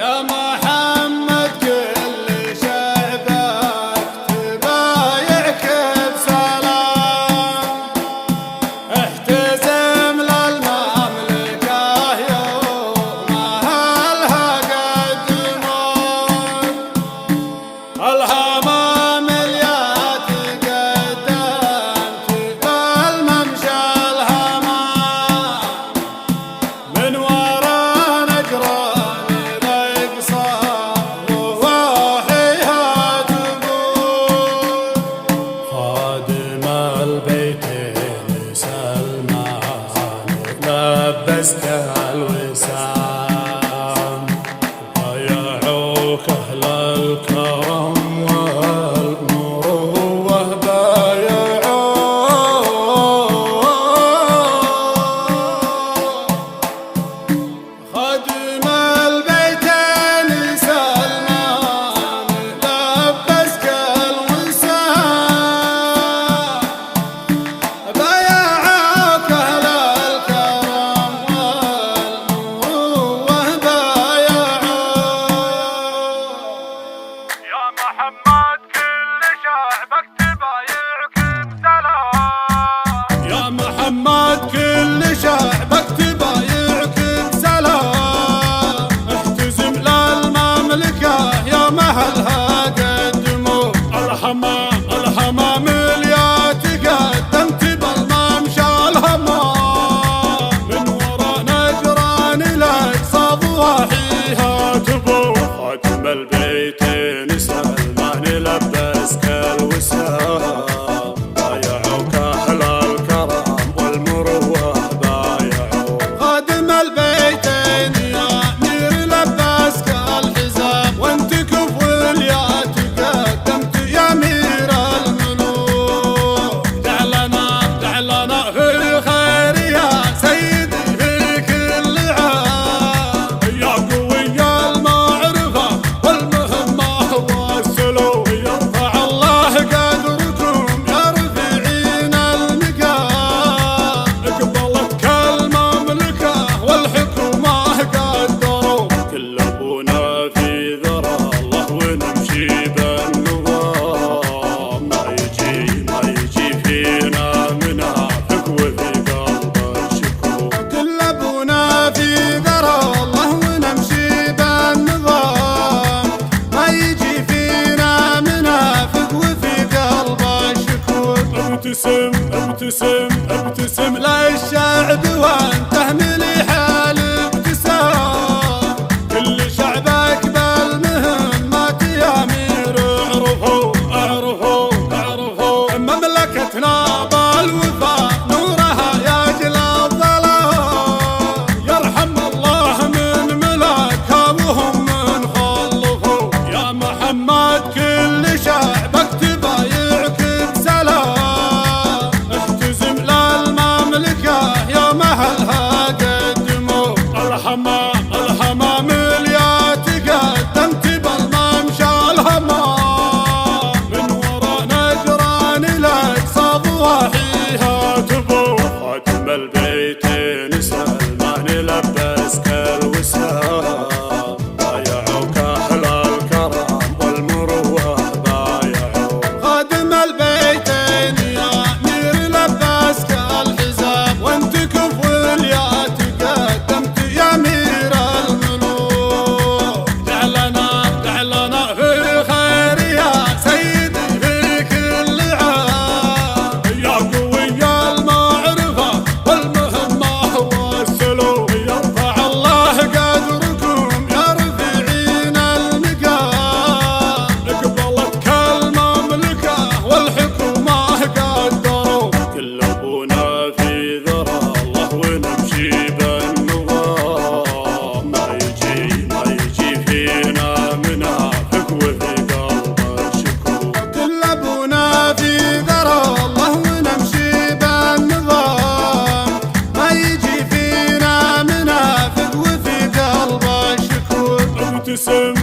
يا محمد كل شعبك تبايعك بسلام، احتزم للمملكة يومها لها قدمون، الهمام اللي تقدمت بالممشى الهمام، من ورا نجران خادم البيتين سلمان لبسك الوسام، بايعوك أهل الكرم والمروة بايعوك، خادم البيتين سلمان لبسك الوسام، بايعوك أهل الكرم والمروة بايعوك، يا محمد كل شعبك تبايعك بسلام، يا محمد كل شعبك تبايعك بسلام، احتزم للمملكة يا مهلها قدموا، الهمام اللي تقدمت بالممشى الهمام، من ورا نجران الأقصى ضواحيها تبو، خاتم البيتين سلمان لبسك الوسام، بايعوك أهل الكرم والمروة بايعوك، خادم البيتين يا أمير لبسك الحزام، وانت كفو يا تقدمت يا أمير الملوك، دعلنا في الخير يا سيدي في كل عام، يا قوي المعرفة والمهمة والسلوك، يرفع الله قدركم يا رفيعين المقام، قبلتك المملكة والحكومة قدروا، كل ابونا في ذرى الله ونمشي بالنظام، ما يجي فينا منافق وفي قلبه شكوك، كل ابونا في ذرى الله ونمشي بالنظام، ما يجي فينا منافق وفي قلبه شكوك، ابتسم للشعب وانته مليح الابتسام، كل شعبك بالمهمات يا أمير اعرفوا مملكتنا بالوفاء نورها يجلى الظلام، يرحم الله من ملكها وهم من خلفوا، يا محمد كل شعبك تبايعك بسلام، احتزم للمملكة يا مهلها قدموا، الهمام اللي تقدمت بالممشى الهمام، من ورا نجران الأقصى ضواحيها تبو، خاتم البيتين سلمان لبسك الوسام، بايعوك أهل الكرم والمروة بايعوك، خادم البيتين يا أمير لبسك الحزام، وانت كفو يا تقدمت يا أمير الملوك، دعلنا في الخير يا سيدي في كل عام، يا قوي المعرفة والمهمة والسلوك، يرفع الله قدركم يا رفيعين المقام، قبلتك المملكة والحكومة قدروا، كل ابونا في ذرى الله ونمشي بالنظام، ما يجي فينا منافق وفي قلبه شكوك، كل ابونا في ذرى الله ونمشي بالنظام، ما يجي فينا منافق وفي قلبه شكوك، ابتسم